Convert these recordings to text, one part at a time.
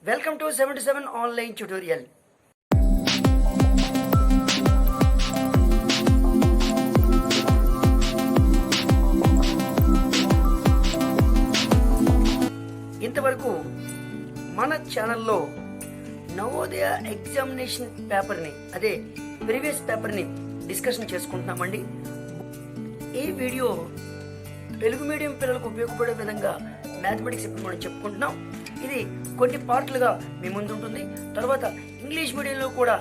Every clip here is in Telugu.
Welcome to 77 online tutorial. ఇంతవరకు మన ఛానల్లో నవోదయ ఎగ్జామినేషన్ పేపర్ని అదే ప్రీవియస్ పేపర్ని డిస్కషన్ చేసుకుంటున్నామండి. ఈ వీడియో తెలుగు మీడియం పిల్లలకు ఉపయోగపడే విధంగా మ్యాథమెటిక్స్ ఇప్పుడు మనం చెప్పుకుంటున్నాం. ఇది కొన్ని పార్ట్లుగా మీ ముందు ఉంటుంది. తర్వాత ఇంగ్లీష్ మీడియంలో కూడా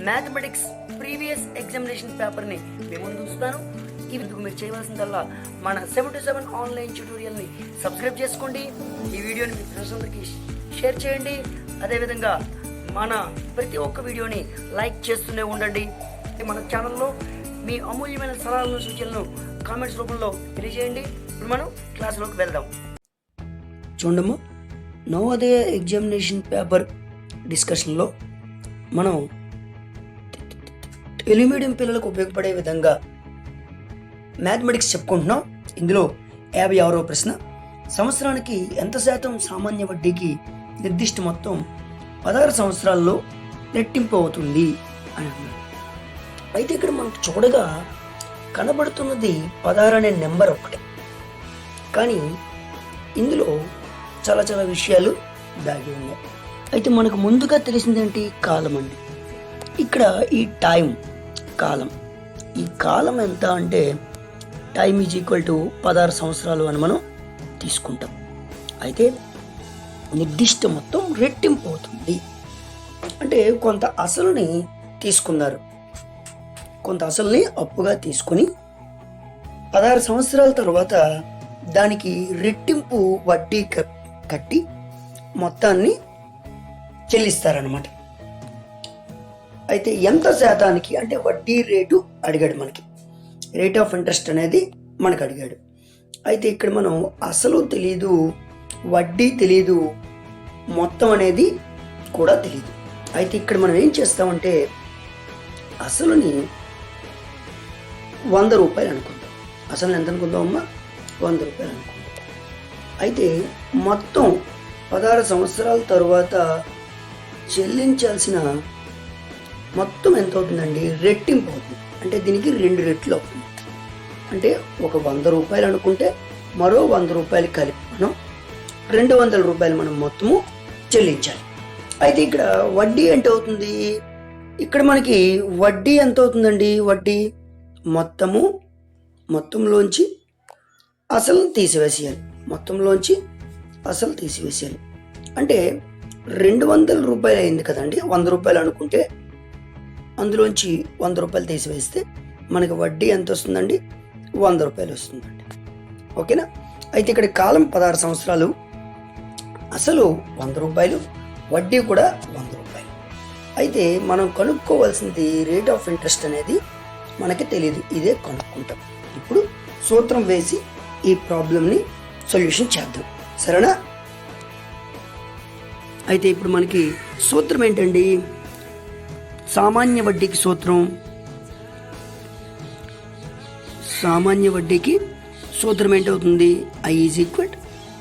మ్యాథమెటిక్స్ ప్రీవియస్ ఎగ్జామినేషన్ పేపర్ని మీ ముందు ఉంచుతాను. ఇందుకు మీరు చేయవలసిందల్లా మన 77 ఆన్లైన్ ట్యుటోరియల్ని సబ్స్క్రైబ్ చేసుకోండి. ఈ వీడియోని మీ ఫ్రెండ్స్ అందరికీ షేర్ చేయండి. అదేవిధంగా మన ప్రతి ఒక్క వీడియోని లైక్ చేస్తూనే ఉండండి. మన ఛానల్లో మీ అమూల్యమైన సలహాలను సూచనలను కామెంట్స్ రూపంలో తెలియజేయండి. ఇప్పుడు మనం క్లాసులోకి వెళ్దాం. చూడము, నవోదయ ఎగ్జామినేషన్ పేపర్ డిస్కషన్లో మనం తెలుగు మీడియం పిల్లలకు ఉపయోగపడే విధంగా మ్యాథమెటిక్స్ చెప్పుకుంటున్నాం. ఇందులో 56వ ప్రశ్న, సంవత్సరానికి ఎంత శాతం సామాన్య వడ్డీకి నిర్దిష్ట మొత్తం 16 సంవత్సరాల్లో రెట్టింపు అవుతుంది అని అన్నారు. అయితే ఇక్కడ మనకు చూడగా కనబడుతున్నది 16 అనే నెంబర్ ఒకటే, కానీ ఇందులో చాలా చాలా విషయాలు దాగి ఉన్నాయి. అయితే మనకు ముందుగా తెలిసిందేంటి? కాలం అండి. ఇక్కడ ఈ టైం కాలం, ఈ కాలం ఎంత అంటే టైం ఈజ్ ఈక్వల్ టు 16 సంవత్సరాలు అని మనం తీసుకుంటాం. అయితే నిర్దిష్ట మొత్తం రెట్టింపు అవుతుంది అంటే కొంత అసలుని తీసుకున్నారు, కొంత అసలుని అప్పుగా తీసుకుని 16 సంవత్సరాల తర్వాత దానికి రెట్టింపు వడ్డీ కట్టి మొత్తాన్ని చెల్లిస్తారనమాట. అయితే ఎంత శాతానికి అంటే వడ్డీ రేటు అడిగాడు, మనకి రేట్ ఆఫ్ ఇంట్రెస్ట్ అనేది మనకు అడిగాడు. అయితే ఇక్కడ మనం అసలు తెలీదు, వడ్డీ తెలీదు, మొత్తం అనేది కూడా తెలీదు. అయితే ఇక్కడ మనం ఏం చేస్తామంటే అసలుని 100 రూపాయలు అనుకుందాం. అసలు ఎంత అనుకుందాం అమ్మా? 100 రూపాయలు అనుకుందాం. అయితే మొత్తం 16 సంవత్సరాల తరువాత చెల్లించాల్సిన మొత్తం ఎంత అవుతుందండి? రెట్టింపు అవుతుంది. అంటే దీనికి 2 రెట్లు అవుతుంది. అంటే ఒక 100 రూపాయలు అనుకుంటే మరో 100 రూపాయలు కలిపి మనం 200 రూపాయలు మనం మొత్తము చెల్లించాలి. అయితే ఇక్కడ వడ్డీ ఎంత అవుతుంది? ఇక్కడ మనకి వడ్డీ ఎంత అవుతుందండి? వడ్డీ మొత్తంలోంచి అసలు తీసివేసేయాలి. మొత్తంలోంచి అసలు తీసివేసేయాలి. అంటే 200 రూపాయలు అయింది కదండి. 100 రూపాయలు అనుకుంటే అందులోంచి 100 రూపాయలు తీసివేస్తే మనకి వడ్డీ ఎంత వస్తుందండి? 100 రూపాయలు వస్తుందండి. ఓకేనా? అయితే ఇక్కడ కాలం 16 సంవత్సరాలు, అసలు 100 రూపాయలు, వడ్డీ కూడా 100 రూపాయలు. అయితే మనం కనుక్కోవాల్సింది రేట్ ఆఫ్ ఇంట్రెస్ట్ అనేది మనకి తెలియదు, ఇదే కనుక్కుంటాం. ఇప్పుడు సూత్రం వేసి ఈ ప్రాబ్లంని సొల్యూషన్ చేద్దాం, సరేనా? అయితే ఇప్పుడు మనకి సూత్రం ఏంటండి? సామాన్య వడ్డీకి సూత్రం, సామాన్య వడ్డీకి సూత్రం ఏంటవుతుంది? I is equal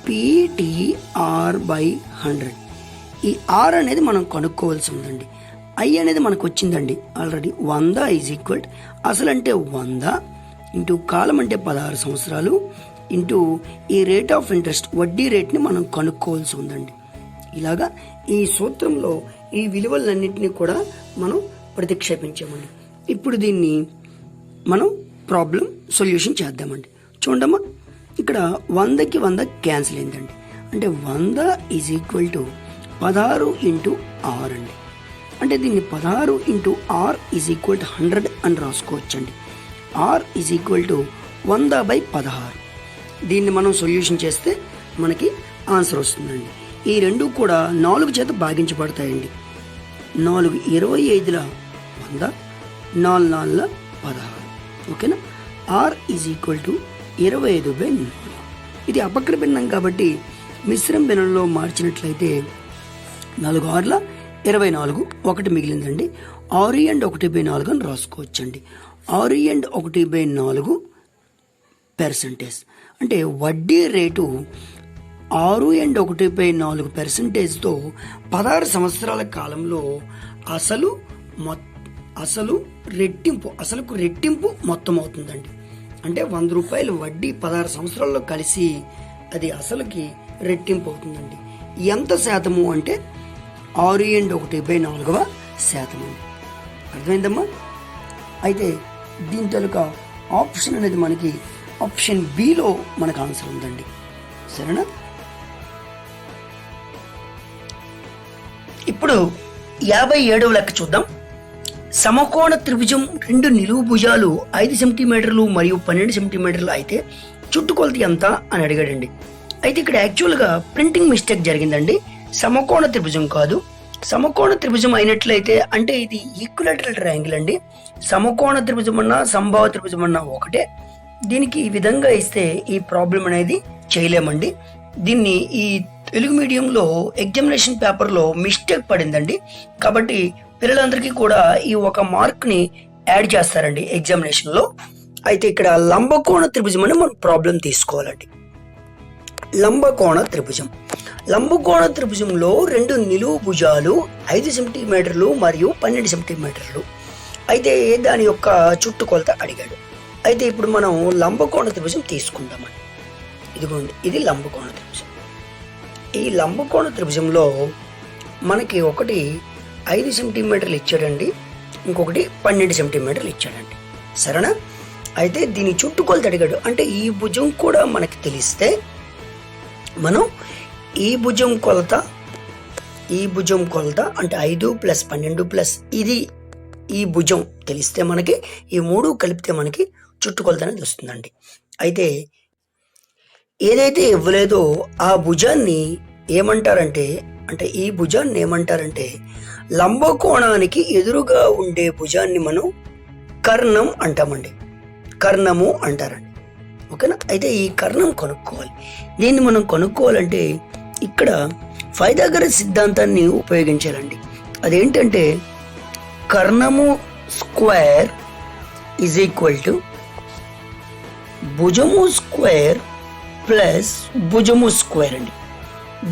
PTR/100. ఈ ఆర్ అనేది మనం కనుక్కోవాల్సి ఉందండి. ఐ అనేది మనకు వచ్చిందండి ఆల్రెడీ. 100 ఈజ్ ఈక్వల్ అసలు అంటే 100 ఇంటూ కాలం అంటే 16 సంవత్సరాలు ఇంటూ ఈ రేట్ ఆఫ్ ఇంట్రెస్ట్ వడ్డీ రేట్ని మనం కనుక్కోవాల్సి ఉందండి. ఇలాగా ఈ సూత్రంలో ఈ విలువలన్నింటినీ కూడా మనం ప్రతిక్షేపించామండి. ఇప్పుడు దీన్ని మనం ప్రాబ్లం సొల్యూషన్ చేద్దామండి. చూడమ్మా, ఇక్కడ 100కి 100 క్యాన్సిల్ అయిందండి. అంటే 100 is equal to 16 into R అండి. అంటే దీన్ని 16 into R is equal to 100 అని రాసుకోవచ్చండి. R is equal to 100/16. దీన్ని మనం సొల్యూషన్ చేస్తే మనకి ఆన్సర్ వస్తుందండి. ఈ రెండు కూడా 4 చేత భాగించబడతాయండి. 4 25ల 100, 4 4ల 16. ఓకేనా? R is equal to 25/4. ఇది అపక్ర భిన్నం కాబట్టి మిశ్రమ భిన్నంలో మార్చినట్లయితే 4 6ల 24, 1 మిగిలిందండి. 6/1/4 అని రాసుకోవచ్చండి. 6/1/4% అంటే వడ్డీ రేటు 6.1/4%తో 16 సంవత్సరాల కాలంలో అసలుకు రెట్టింపు మొత్తం అవుతుందండి. అంటే 100 రూపాయలు వడ్డీ 16 సంవత్సరాల్లో కలిసి అది అసలుకి రెట్టింపు అవుతుందండి. ఎంత శాతము అంటే 6.1/4%. అర్థమైందమ్మా? అయితే దీని తాలూకా ఆప్షన్ అనేది మనకి ఆప్షన్ బిలో మనకు ఆన్సర్ ఉందండి. సరేనా? ఇప్పుడు 57వ లెక్క చూద్దాం. సమకోణ త్రిభుజం 2 నిలువు భుజాలు 5 సెంటీమీటర్లు మరియు 12 సెంటీమీటర్లు అయితే చుట్టుకొలత ఎంత అని అడిగాడండి. అయితే ఇక్కడ యాక్చువల్గా ప్రింటింగ్ మిస్టేక్ జరిగిందండి. సమకోణ త్రిభుజం కాదు. సమకోణ త్రిభుజం అయినట్లయితే అంటే ఇది ఈక్విలాటరల్ ట్రయాంగిల్ అండి. సమకోణ త్రిభుజం అన్నా సంభావ త్రిభుజం అన్నా ఒకటే. దీనికి ఈ విధంగా ఇస్తే ఈ ప్రాబ్లం అనేది చేయలేమండి. దీన్ని ఈ తెలుగు మీడియంలో ఎగ్జామినేషన్ పేపర్లో మిస్టేక్ పడిందండి. కాబట్టి పిల్లలందరికీ కూడా ఈ ఒక మార్క్ని యాడ్ చేస్తారండి ఎగ్జామినేషన్లో. అయితే ఇక్కడ లంబకోణ త్రిభుజం అని మనం ప్రాబ్లం తీసుకోవాలండి. లంబకోణ త్రిభుజంలో 2 నిలువు భుజాలు 5 సెంటీమీటర్లు మరియు 12 సెంటీమీటర్లు అయితే దాని యొక్క చుట్టుకొలత అడిగాడు. అయితే ఇప్పుడు మనం లంబకోణ త్రిభుజం తీసుకుందామండి. ఇదిగోండి, ఇది లంబకోణ త్రిభుజం. ఈ లంబకోణ త్రిభుజంలో మనకి ఒకటి 5 సెంటీమీటర్లు ఇచ్చాడండి, ఇంకొకటి 12 సెంటీమీటర్లు ఇచ్చాడండి. సరేనా? అయితే దీని చుట్టుకొలత అడిగాడు. అంటే ఈ భుజం కూడా మనకి తెలిస్తే మనం ఈ భుజం కొలత అంటే 5 + 12 ఇది ఈ భుజం తెలిస్తే మనకి ఈ 3 కలిపితే మనకి చుట్టుకొలత అనేది వస్తుందండి. అయితే ఏదైతే ఇవ్వలేదో ఆ భుజాన్ని ఏమంటారంటే ఈ భుజాన్ని ఏమంటారంటే లంబకోణానికి ఎదురుగా ఉండే భుజాన్ని మనం కర్ణం అంటామండి. కర్ణము అంటారండి. ఓకేనా? అయితే ఈ కర్ణం కనుక్కోవాలి. దీన్ని మనం కనుక్కోవాలంటే ఇక్కడ పైథాగరస్ సిద్ధాంతాన్ని ఉపయోగించాలండి. అదేంటంటే కర్ణము స్క్వేర్ ఈజ్ ఈక్వల్ టు భుజము స్క్వేర్ ప్లస్ భుజము స్క్వేర్ అండి.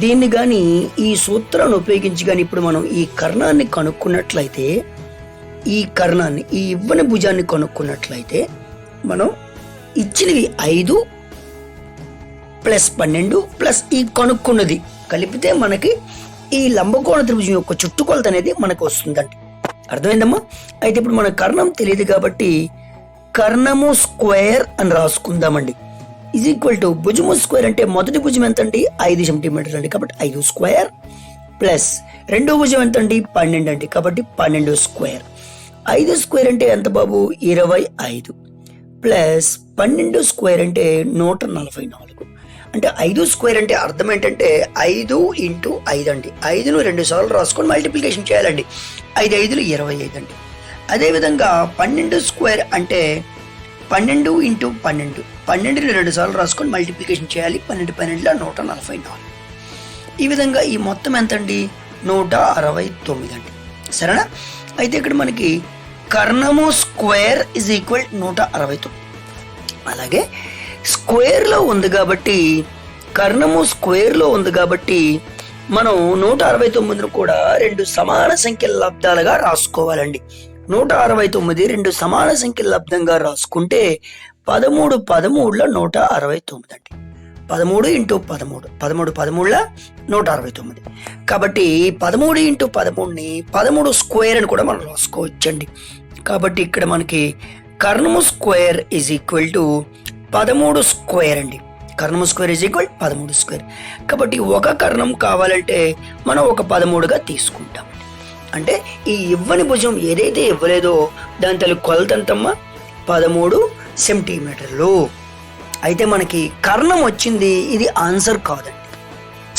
దీన్ని కానీ ఈ సూత్రాన్ని ఉపయోగించి కానీ ఇప్పుడు మనం ఈ కర్ణాన్ని కనుక్కున్నట్లయితే ఈ ఇవ్వని భుజాన్ని కనుక్కున్నట్లయితే మనం ఇచ్చినవి 5 + 12 ప్లస్ ఈ కనుక్కున్నది కలిపితే మనకి ఈ లంబకోణ త్రిభుజం యొక్క చుట్టుకొలత అనేది మనకు వస్తుందండి. అర్థమైందమ్మా? అయితే ఇప్పుడు మన కర్ణం తెలియదు కాబట్టి కర్ణము స్క్వేర్ అని రాసుకుందామండి. ఈజ్ ఈక్వల్ టు భుజము స్క్వేర్ అంటే మొదటి భుజం ఎంత అండి? 5 సెంటీమీటర్లు అండి. కాబట్టి 5 స్క్వేర్ ప్లస్ రెండో భుజం ఎంత అండి? 12 అండి. కాబట్టి 12 స్క్వేర్. 5 స్క్వేర్ అంటే ఎంత బాబు? 25 ప్లస్ 12 స్క్వేర్ అంటే 144. అంటే 5 స్క్వేర్ అంటే అర్థం ఏంటంటే 5 × 5 అండి. 5ను 2 సార్లు రాసుకొని మల్టిప్లికేషన్ చేయాలండి. 5 × 5 = 25 అండి. అదేవిధంగా 12 స్క్వేర్ అంటే 12 × 12. 12ని 2 సార్లు రాసుకొని మల్టిప్లికేషన్ చేయాలి. 12 12 144. ఈ విధంగా ఈ మొత్తం ఎంత అండి? 169 అండి. సరేనా? అయితే ఇక్కడ మనకి కర్ణము స్క్వేర్ ఈజ్ ఈక్వల్ 169. అలాగే స్క్వేర్లో ఉంది కాబట్టి కర్ణము స్క్వేర్లో ఉంది కాబట్టి మనం 169ను కూడా 2 సమాన సంఖ్యల లబ్ధాలుగా రాసుకోవాలండి. 169 2 సమాన సంఖ్యల లబ్ధంగా రాసుకుంటే 13 13ల 169 అండి. 13 × 13 13 13ల 169. కాబట్టి 13 × 13ని 13 స్క్వేర్ అని కూడా మనం రాసుకోవచ్చండి. కాబట్టి ఇక్కడ మనకి కర్ణము square is equal to 13 square అండి. కర్ణము స్క్వేర్ ఈజ్ ఈక్వల్ 13 స్క్వేర్. కాబట్టి ఒక కర్ణం కావాలంటే మనం ఒక 13గా తీసుకుంటాం. అంటే ఈ ఇవ్వని భుజం ఏదైతే ఇవ్వలేదో దాని తల్లి కొలత ఎంతమ్మా? 13 సెంటీమీటర్లు. అయితే మనకి కర్ణం వచ్చింది. ఇది ఆన్సర్ కాదండి.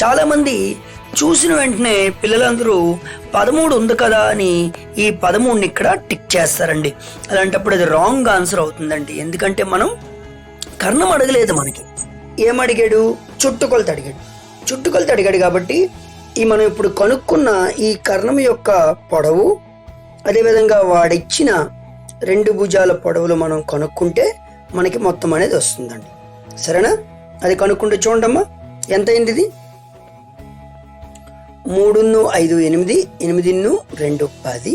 చాలామంది చూసిన వెంటనే పిల్లలందరూ 13 ఉంది కదా అని ఈ 13ని ఇక్కడ టిక్ చేస్తారండి. అలాంటప్పుడు అది రాంగ్ ఆన్సర్ అవుతుందండి. ఎందుకంటే మనం కర్ణం అడగలేదు, మనకి ఏమడిగాడు? చుట్టుకొలత అడిగాడు. చుట్టుకొలత అడిగాడు కాబట్టి ఈ మనం ఇప్పుడు కనుక్కున్న ఈ కర్ణం యొక్క పొడవు అదేవిధంగా వాడిచ్చిన 2 భుజాల పొడవులు మనం కనుక్కుంటే మనకి మొత్తం అనేది వస్తుందండి. సరేనా? అది కనుక్కుంటే చూడండమ్మా ఎంత అయింది ఇది? 3 5 8 8 2 10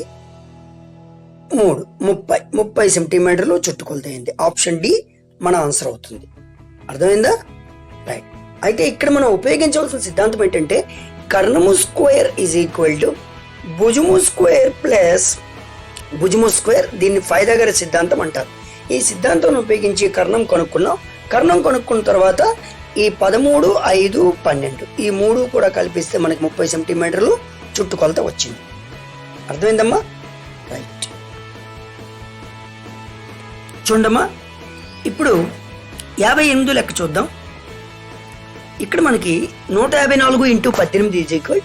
30 సెంటీమీటర్లు చుట్టుకొలత అయింది. ఆప్షన్ డి మన ఆన్సర్ అవుతుంది. అర్థమైందా? రైట్. అయితే ఇక్కడ మనం ఉపయోగించవలసిన సిద్ధాంతం ఏంటంటే కర్ణము స్క్వేర్ ఈజ్ ఈక్వల్ టు భుజము స్క్వేర్ ప్లస్ భుజము స్క్వేర్. దీన్ని ఫైదాగర సిద్ధాంతం అంటారు. ఈ సిద్ధాంతం ఉపయోగించి కర్ణం కనుక్కున్నాం. కర్ణం కనుక్కున్న తర్వాత ఈ 13 5 12 ఈ 3 కూడా కలిపిస్తే మనకి 30 సెంటీమీటర్లు చుట్టుకొలత వచ్చింది. అర్థమైందమ్మా? రైట్. చూడమ్మా, ఇప్పుడు 58 లెక్క చూద్దాం. ఇక్కడ మనకి 154 × 18 ఈజ్ ఈక్వల్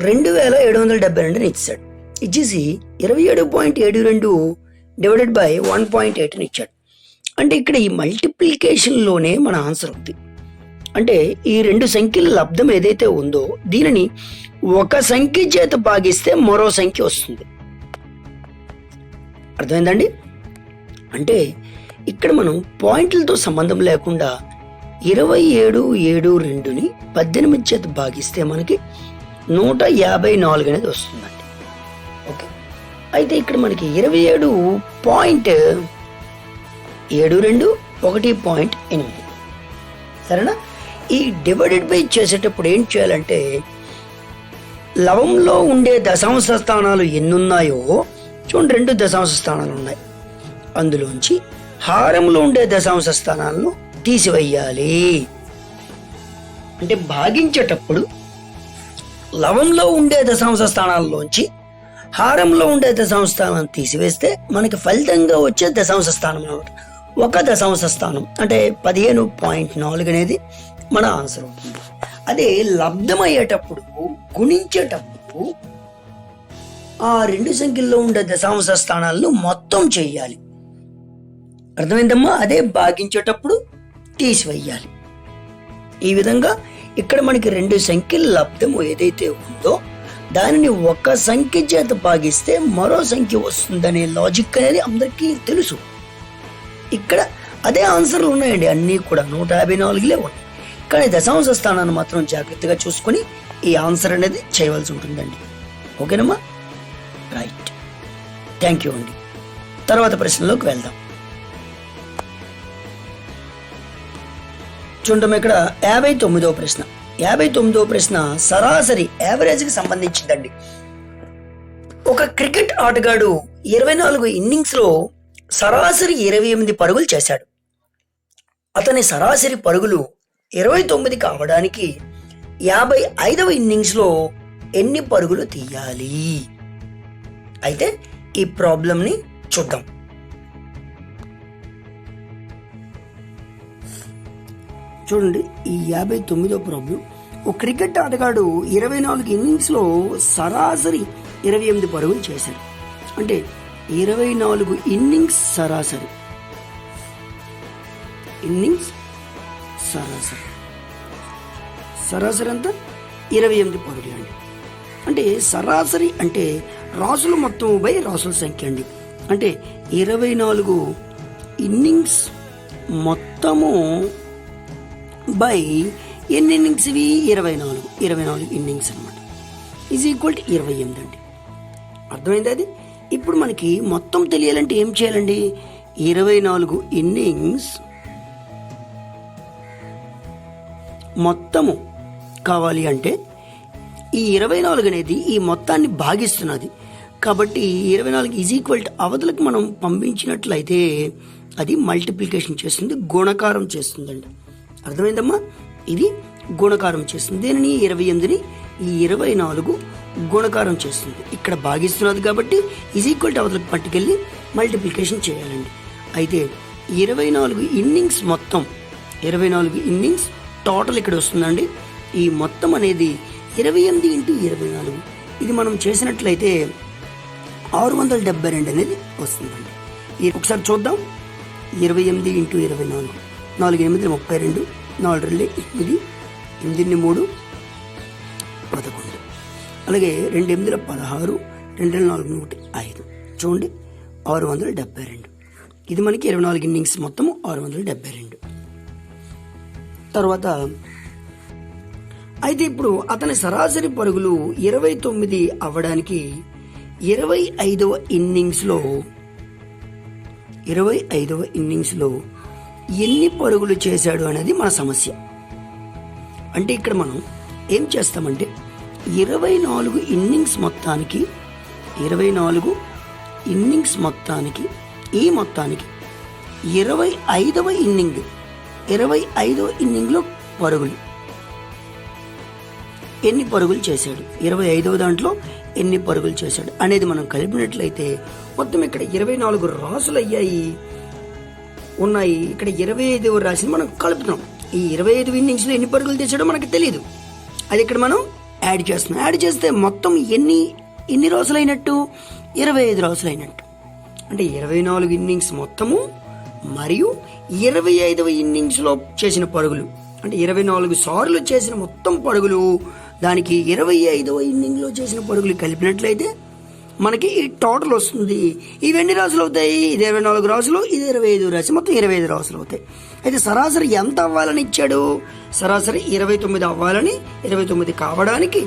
2772 ఇచ్చాడు. ఇచ్చేసి 27.72 డివైడెడ్ బై 1.8 అని ఇచ్చాడు. అంటే ఇక్కడ ఈ మల్టిప్లికేషన్లోనే మన ఆన్సర్ ఉంది. అంటే ఈ రెండు సంఖ్యల లబ్ధం ఏదైతే ఉందో దీనిని ఒక సంఖ్య చేత భాగిస్తే మరో సంఖ్య వస్తుంది. అర్థమైందండి? అంటే ఇక్కడ మనం పాయింట్లతో సంబంధం లేకుండా 27.72ని 18 చేత భాగిస్తే మనకి 154 అనేది వస్తుందండి. ఓకే. అయితే ఇక్కడ మనకి 27.72 1.8 సరేనా? ఈ డివైడెడ్ బై చేసేటప్పుడు ఏం చేయాలంటే లవంలో ఉండే దశాంశ స్థానాలు ఎన్ని ఉన్నాయో చూడండి, 2 దశాంశ స్థానాలు ఉన్నాయి. అందులోంచి హారంలో ఉండే దశాంశ స్థానాలను తీసివేయాలి. అంటే భాగించేటప్పుడు లవంలో ఉండే దశాంశ స్థానాల్లోంచి హారంలో ఉండే దశాంశ స్థానాన్ని తీసివేస్తే మనకి ఫలితంగా వచ్చే దశాంశ స్థానం అన్నమాట. ఒక దశాంశ స్థానం అంటే 15.4 అనేది మన ఆన్సర్ అవుతుంది. అదే లబ్ధమయ్యేటప్పుడు గుణించేటప్పుడు ఆ రెండు సంఖ్యల్లో ఉండే దశాంశ స్థానాలను మొత్తం చేయాలి. అర్థమైందమ్మా? అదే భాగించేటప్పుడు తీసివేయాలి. ఈ విధంగా ఇక్కడ మనకి రెండు సంఖ్యల లబ్ధము ఏదైతే ఉందో దానిని ఒక సంఖ్య చేత భాగిస్తే మరో సంఖ్య వస్తుందనే లాజిక్ అనేది అందరికీ తెలుసు. ఇక్కడ అదే ఆన్సర్లు ఉన్నాయండి, అన్నీ కూడా 154లే ఉన్నాయి. కానీ దశాంశ స్థానాన్ని మాత్రం జాగ్రత్తగా చూసుకొని ఈ ఆన్సర్ అనేది చేయవలసి ఉంటుందండి. ఓకేనమ్మా? రైట్. థ్యాంక్ యూ అండి. తర్వాత ప్రశ్నలోకి వెళ్దాం. చూడటం ఇక్కడ 59వ ప్రశ్న. 59వ ప్రశ్న సరాసరి యావరేజ్కి సంబంధించిందండి. ఒక క్రికెట్ ఆటగాడు 24 ఇన్నింగ్స్లో సరాసరి 28 పరుగులు చేశాడు. అతని సరాసరి పరుగులు 29 కావడానికి 55వ ఇన్నింగ్స్లో ఎన్ని పరుగులు తీయాలి? అయితే ఈ ప్రాబ్లంని చూద్దాం. చూడండి, ఈ 59వ ప్రాబ్లం. ఒక క్రికెట్ ఆటగాడు 24 ఇన్నింగ్స్లో సరాసరి 28 పరుగులు చేశాడు. అంటే 24 ఇన్నింగ్స్ సరాసరి సరాసరి అంతా 28 పరుగులు అండి. అంటే సరాసరి అంటే రాసుల మొత్తం బై రాసుల సంఖ్య అండి. అంటే 24 ఇన్నింగ్స్ మొత్తము బై ఎన్ని ఇన్నింగ్స్ ఇవి? 24 ఇన్నింగ్స్ అనమాట. ఈజ్ ఈక్వల్ టు 28 అండి. అర్థమైంది అది? ఇప్పుడు మనకి మొత్తం తెలియాలంటే ఏం చేయాలండి? 24 ఇన్నింగ్స్ మొత్తము కావాలి అంటే ఈ 24 అనేది ఈ మొత్తాన్ని భాగిస్తున్నది. కాబట్టి 24 ఈజ్ ఈక్వల్ టు అవతలకు మనం పంపించినట్లయితే అది మల్టిప్లికేషన్ చేస్తుంది, గుణకారం చేస్తుందండి. అర్థమైందమ్మా? ఇది గుణకారం చేస్తుంది. దీనిని 28ని ఈ 24 గుణకారం చేస్తుంది. ఇక్కడ భాగిస్తున్నది కాబట్టి ఈజ్ ఈక్వల్ టు అవతలకు పట్టుకెళ్ళి మల్టిప్లికేషన్ చేయాలండి. అయితే 24 ఇన్నింగ్స్ మొత్తం 24 ఇన్నింగ్స్ టోటల్ ఇక్కడ వస్తుందండి. ఈ మొత్తం అనేది 28 × 24 ఇది మనం చేసినట్లయితే 672 అనేది వస్తుందండి. ఇది ఒకసారి చూద్దాం. 28 × 24 4 8 32 4 2 8 8 3 11 అలాగే 2 8 16 2 4 5 చూడండి 672. ఇది మనకి 24 ఇన్నింగ్స్ మొత్తము 672. తర్వాత అయితే ఇప్పుడు అతని సరాసరి పరుగులు 29 అవ్వడానికి 25వ ఇన్నింగ్స్లో ఎన్ని పరుగులు చేశాడు అనేది మన సమస్య. అంటే ఇక్కడ మనం ఏం చేస్తామంటే 24 ఇన్నింగ్స్ మొత్తానికి ఈ మొత్తానికి 25వ ఇన్నింగ్లో పరుగులు ఎన్ని పరుగులు చేశాడు, 25వ దాంట్లో ఎన్ని పరుగులు చేశాడు అనేది మనం కలిపినట్లయితే మొత్తం ఇక్కడ 24 రాసులు ఉన్నాయి. ఇక్కడ 25వ రాశిని మనం కలుపుతాం. ఈ 25 ఇన్నింగ్స్లో ఎన్ని పరుగులు చేశాడో మనకు తెలియదు. అది ఇక్కడ మనం యాడ్ చేస్తున్నాం. యాడ్ చేస్తే మొత్తం ఎన్ని రాసులు అయినట్టు, 25 రాసులు అయినట్టు. అంటే 24 ఇన్నింగ్స్ మొత్తము మరియు 25వ ఇన్నింగ్స్లో చేసిన పరుగులు, అంటే 24 సార్లు చేసిన మొత్తం పరుగులు దానికి 25వ ఇన్నింగ్లో చేసిన పరుగులు కలిపినట్లయితే మనకి ఈ టోటల్ వస్తుంది. ఇవి ఎన్ని రాసులు అవుతాయి? ఇది 24 రాసులు, ఇది 25 రాశి, మొత్తం 25 రాసులు అవుతాయి. అయితే సరాసరి ఎంత అవ్వాలని ఇచ్చాడు? సరాసరి 29 అవ్వాలని, 29 కావడానికి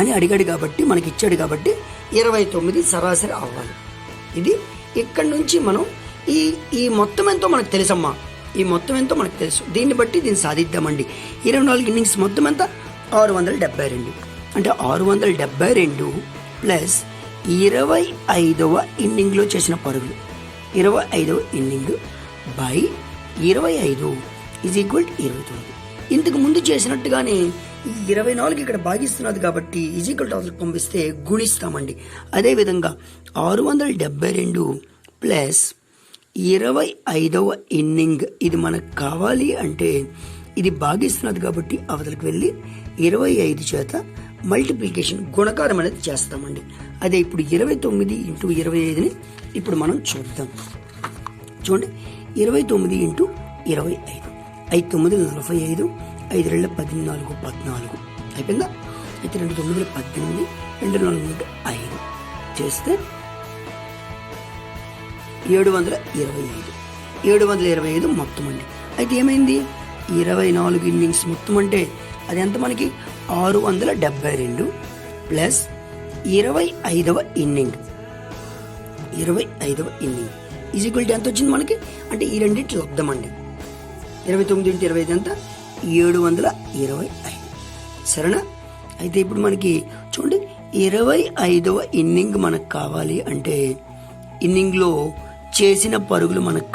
అని అడిగాడు కాబట్టి, మనకి ఇచ్చాడు కాబట్టి 29 సరాసరి అవ్వాలి. ఇది ఇక్కడి నుంచి మనం ఈ మొత్తం ఎంతో మనకు తెలుసమ్మా. ఈ మొత్తం ఎంతో మనకు తెలుసు. దీన్ని బట్టి దీన్ని సాధిద్దామండి. 24 ఇన్నింగ్స్ మొత్తం ఎంత? 672. అంటే 672 ప్లస్ 25వ ఇన్నింగ్లో చేసిన పరుగులు, 25వ ఇన్నింగ్ బై 25 ఈజ్ ఈక్వల్ 29. ఇంతకు ముందు చేసినట్టుగానే ఈ 24 ఇక్కడ భాగిస్తున్నది కాబట్టి ఈజ్ ఈక్వల్ టు అవతలకు పంపిస్తే గుణిస్తామండి. అదేవిధంగా 672 ప్లస్ 25వ ఇన్నింగ్ ఇది మనకు కావాలి అంటే ఇది భాగిస్తున్నది కాబట్టి అవతలకు వెళ్ళి 25 చేత మల్టిప్లికేషన్ గుణకారం అనేది చేస్తామండి. అదే ఇప్పుడు 29 × 25ని ఇప్పుడు మనం చూద్దాం. చూడండి, 29 × 25, 5 9 45, 5 2 14 14 అయిపోయిందా? అయితే 2 9 18, 2 4 5 చేస్తే 725 మొత్తం అండి. అయితే ఏమైంది? 24 ఇన్నింగ్స్ మొత్తం అంటే అది ఎంత మనకి? 672 ప్లస్ 25వ ఇన్నింగ్ ఈజ్ ఈక్వల్ టు ఎంత వచ్చింది మనకి? అంటే ఈ రెండింటి లబ్ధం అండి. 29 × 25 ఎంత? 725. సరేనా? అయితే ఇప్పుడు మనకి చూడండి 25వ ఇన్నింగ్ మనకు కావాలి అంటే, ఇన్నింగ్లో చేసిన పరుగులు మనకు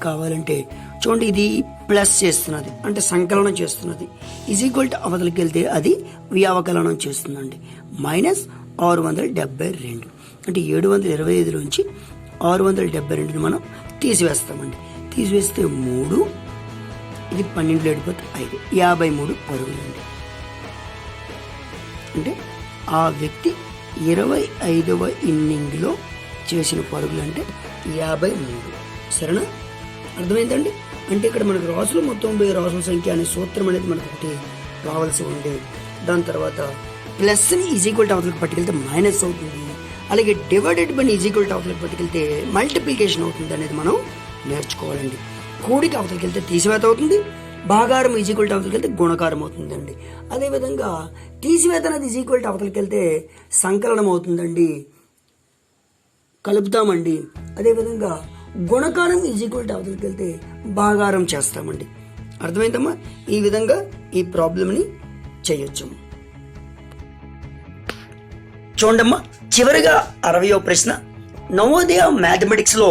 కావాలంటే చూడండి ఇది ప్లస్ చేస్తున్నది అంటే సంకలనం చేస్తున్నది. ఈజ్ ఈక్వల్ టు అవతలకి వెళ్తే అది వ్యవకలనం చేస్తుందండి. మైనస్ 672 అంటే 725లోంచి 672ని మనం తీసివేస్తామండి. తీసివేస్తే 3, ఇది 12 లేకపోతే 5, 53 పరుగులండి. అంటే ఆ వ్యక్తి 25వ ఇన్నింగ్లో చేసిన పరుగులు అంటే 53. సరేనా? అర్థమైందండి? అంటే ఇక్కడ మనకు రాసులు మొత్తం రాసుల సంఖ్య అనే సూత్రం అనేది మనకు ఒకటి రావాల్సి ఉండే, దాని తర్వాత ప్లస్ని ఈజ్ ఈక్వల్ టు అవతలకు పట్టుకెళ్తే మైనస్ అవుతుంది, అలాగే divided by is equal to అవతలకు పట్టుకెళ్తే మల్టిప్లికేషన్ అవుతుంది అనేది మనం నేర్చుకోవాలండి. కూడికి అవతలకి వెళ్తే తీసివేత అవుతుంది, భాగారం ఈజ్ ఈక్వల్ టు అవతలకి వెళ్తే గుణకారం అవుతుందండి. అదేవిధంగా తీసివేత అనేది ఈజ్ ఈక్వల్ టు అవతలకి వెళ్తే సంకలనం అవుతుందండి, కలుపుతామండి. అదేవిధంగా గుణకారం ఈజ్ ఈక్వల్ టు అవతలకి వెళ్తే భాగారం చేస్తామండి. అర్థమైందమ్మా? ఈ విధంగా ఈ ప్రాబ్లంని చేయొచ్చు. చూడమ్మా, చివరిగా 60వ ప్రశ్న. నవోదయ మ్యాథమెటిక్స్లో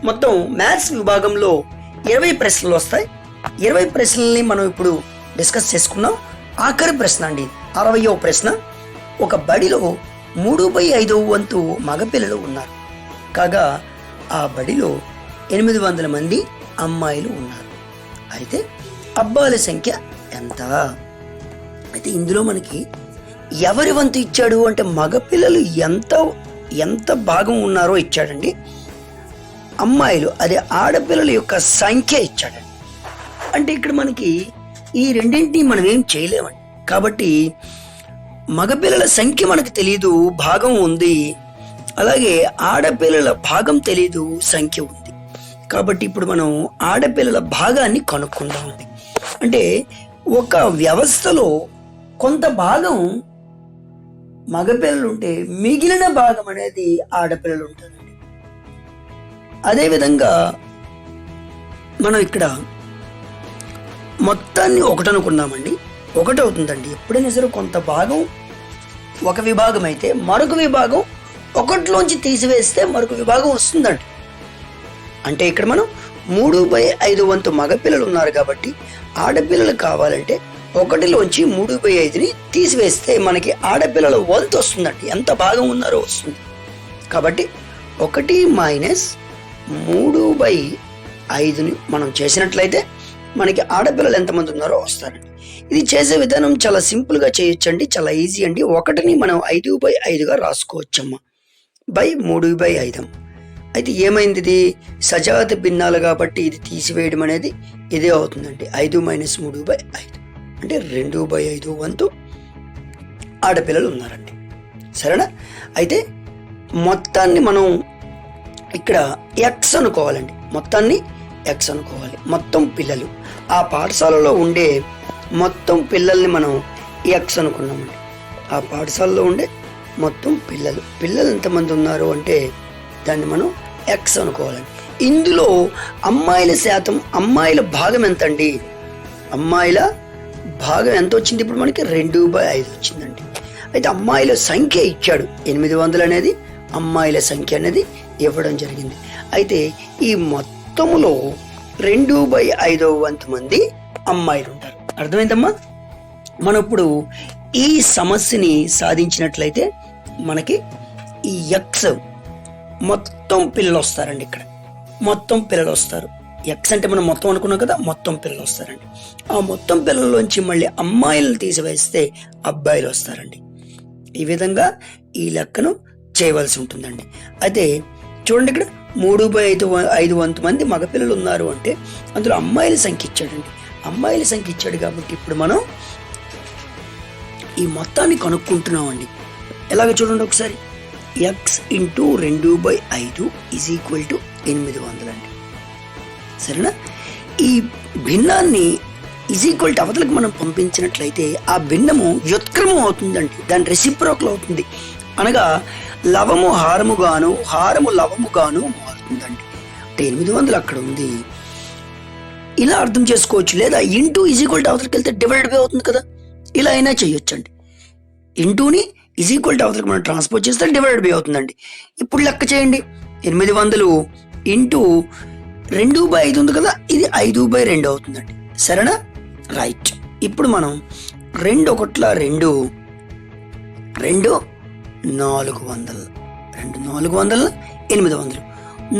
మొత్తం మ్యాథ్స్ విభాగంలో 20 ప్రశ్నలు వస్తాయి. 20 ప్రశ్నల్ని మనం ఇప్పుడు డిస్కస్ చేసుకున్నాం. ఆఖరి ప్రశ్న అండి, 60వ ప్రశ్న. ఒక బడిలో 3/5 వంతు మగపిల్లలు ఉన్నారు. కాగా ఆ బడిలో 800 మంది అమ్మాయిలు ఉన్నారు. అయితే అబ్బాయిల సంఖ్య ఎంత? అయితే ఇందులో మనకి ఎవరి వంతు ఇచ్చాడు అంటే మగపిల్లలు ఎంత భాగం ఉన్నారో ఇచ్చాడండి. అమ్మాయిలు అదే ఆడపిల్లల యొక్క సంఖ్య ఇచ్చాడండి. అంటే ఇక్కడ మనకి ఈ రెండింటిని మనం ఏం చేయలేమండి. కాబట్టి మగపిల్లల సంఖ్య మనకు తెలియదు, భాగం ఉంది. అలాగే ఆడపిల్లల భాగం తెలీదు, సంఖ్య ఉంది. కాబట్టి ఇప్పుడు మనం ఆడపిల్లల భాగాన్ని కనుక్కుందామండి. అంటే ఒక వ్యవస్థలో కొంత భాగం మగపిల్లలు ఉంటే మిగిలిన భాగం అనేది ఆడపిల్లలు ఉంటారండి. అదేవిధంగా మనం ఇక్కడ మొత్తాన్ని ఒకటి అనుకున్నామండి, ఒకటి అవుతుందండి. ఎప్పుడైనా సరే కొంత భాగం ఒక విభాగం అయితే మరొక విభాగం ఒకటిలోంచి తీసివేస్తే మరొక విభాగం వస్తుందండి. అంటే ఇక్కడ మనం 3/5 వంతు మగపిల్లలు ఉన్నారు కాబట్టి ఆడపిల్లలు కావాలంటే 1లోంచి 3/5ని తీసివేస్తే మనకి ఆడపిల్లల వంతు వస్తుందండి. ఎంత భాగం ఉన్నారో వస్తుంది. కాబట్టి 1 - 3/5ని మనం చేసినట్లయితే మనకి ఆడపిల్లలు ఎంతమంది ఉన్నారో వస్తారండి. ఇది చేసే విధానం చాలా సింపుల్గా చేయొచ్చండి, చాలా ఈజీ అండి. 1ని మనం 5/5గా రాసుకోవచ్చమ్మా, బై 3/5. అయితే ఏమైంది, ఇది సజాత భిన్నాలు కాబట్టి ఇది తీసివేయడం అనేది ఇదే అవుతుందండి. 5 - 3/5 అంటే 2/5 వంతు ఆడపిల్లలు ఉన్నారండి. సరేనా? అయితే మొత్తాన్ని మనం ఇక్కడ ఎక్స్ అనుకోవాలండి. మొత్తాన్ని ఎక్స్ అనుకోవాలి. మొత్తం పిల్లలు ఆ పాఠశాలలో ఉండే మొత్తం పిల్లల్ని మనం ఎక్స్ అనుకున్నామండి. ఆ పాఠశాలలో ఉండే మొత్తం పిల్లలు ఎంతమంది ఉన్నారు అంటే దాన్ని మనం ఎక్స్ అనుకోవాలండి. ఇందులో అమ్మాయిల శాతం, అమ్మాయిల భాగం ఎంత అండి? అమ్మాయిల భాగం ఎంత వచ్చింది? ఇప్పుడు మనకి 2/5 వచ్చిందండి. అయితే అమ్మాయిల సంఖ్య ఇచ్చాడు, 800 అనేది అమ్మాయిల సంఖ్య అనేది ఇవ్వడం జరిగింది. అయితే ఈ మొత్తములో 2/5 వంతు మంది అమ్మాయిలు ఉంటారు. అర్థమైందమ్మా? మనం ఇప్పుడు ఈ సమస్యని సాధించినట్లయితే మనకి ఈ ఎక్స్ మొత్తం పిల్లలు వస్తారండి. ఇక్కడ మొత్తం పిల్లలు వస్తారు. ఎక్స్ అంటే మనం మొత్తం అనుకున్నాం కదా, మొత్తం పిల్లలు వస్తారండి. ఆ మొత్తం పిల్లల్లోంచి మళ్ళీ అమ్మాయిలను తీసివేస్తే అబ్బాయిలు వస్తారండి. ఈ విధంగా ఈ లెక్కను చేయవలసి ఉంటుందండి. అయితే చూడండి, ఇక్కడ 3/5 వంతు మంది మగపిల్లలు ఉన్నారు అంటే అందులో అమ్మాయిల సంఖ్య ఇచ్చాడండి. అమ్మాయిల సంఖ్య ఇచ్చాడు కాబట్టి ఇప్పుడు మనం ఈ మొత్తాన్ని కనుక్కుంటున్నామండి. ఎలాగ చూడండి ఒకసారి. X into 2/5 is equal to 800 అండి. సరేనా? ఈ భిన్నాన్ని ఈజ్ ఈక్వల్ టు అవతలకు మనం పంపించినట్లయితే ఆ భిన్నము వ్యుత్క్రమం అవుతుందండి. దాని రెసిప్రోకల్ అవుతుంది. అనగా లవము హారముగాను, హారము లవముగాను మారుతుందండి. అంటే 800 అక్కడ ఉంది, ఇలా అర్థం చేసుకోవచ్చు. లేదా ఇంటూ ఈజ్ ఈక్వల్ టు అవతలకి వెళ్తే డివైడ్ బై అవుతుంది కదా, ఇలా అయినా చేయొచ్చండి. ఇంటూని ఈజ్ ఈక్వల్ టు అవతలకి మనం ట్రాన్స్పోజ్ చేస్తే డివైడ్ బై అవుతుందండి. ఇప్పుడు లెక్క చేయండి. 800 ఇంటూ 2/5 ఉంది కదా, ఇది 5/2 అవుతుందండి. సరేనా? రైట్. ఇప్పుడు మనం 2 × 2 2 400 400 800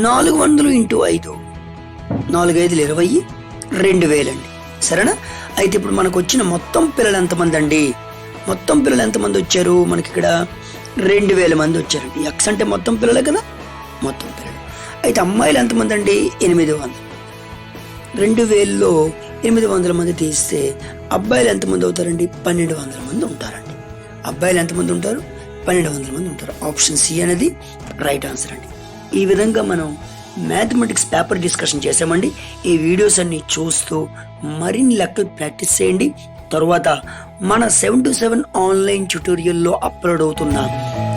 400 ఇంటూ 5 4 5 20 2000 అండి. సరేనా? అయితే ఇప్పుడు మనకు వచ్చిన మొత్తం పిల్లలు ఎంతమంది అండి? మొత్తం పిల్లలు ఎంతమంది వచ్చారు? మనకి ఇక్కడ 2000 మంది వచ్చారండి. ఎక్స్ అంటే మొత్తం పిల్లలే కదా, మొత్తం పిల్లలు. అయితే అమ్మాయిలు ఎంతమంది అండి? 800. 2000లో 800 మంది తీస్తే అబ్బాయిలు ఎంతమంది అవుతారండి? 1200 మంది ఉంటారండి. అబ్బాయిలు ఎంతమంది ఉంటారు? 1200 మంది ఉంటారు. ఆప్షన్ సి అనేది రైట్ ఆన్సర్ అండి. ఈ విధంగా మనం మ్యాథమెటిక్స్ పేపర్ డిస్కషన్ చేసామండి. ఈ వీడియోస్ అన్ని చూస్తూ మరిన్ని లెక్కలు ప్రాక్టీస్ చేయండి. తరువాత మన 7 to 7 ఆన్లైన్ ట్యుటోరియల్లో అప్లోడ్ అవుతున్న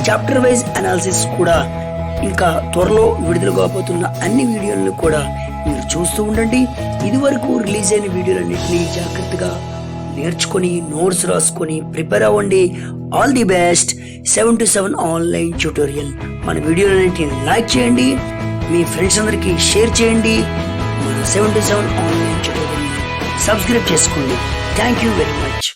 చాప్టర్ వైజ్ అనాలిసిస్ కూడా, ఇంకా త్వరలో విడుదల కాబోతున్న అన్ని వీడియోలను కూడా మీరు చూస్తూ ఉండండి. ఇదివరకు రిలీజ్ అయిన వీడియోలన్నింటినీ జాగ్రత్తగా నేర్చుకొని నోట్స్ రాసుకొని ప్రిపేర్ అవ్వండి. All the best. 7 to 7 online tutorial. మన వీడియోలన్నింటినీ లైక్ చేయండి, మీ ఫ్రెండ్స్ అందరికీ షేర్ చేయండి. మన 7 to 7 ఆన్లైన్ ట్యుటోరియల్ సబ్స్క్రైబ్ చేసుకోండి. Thank you very much.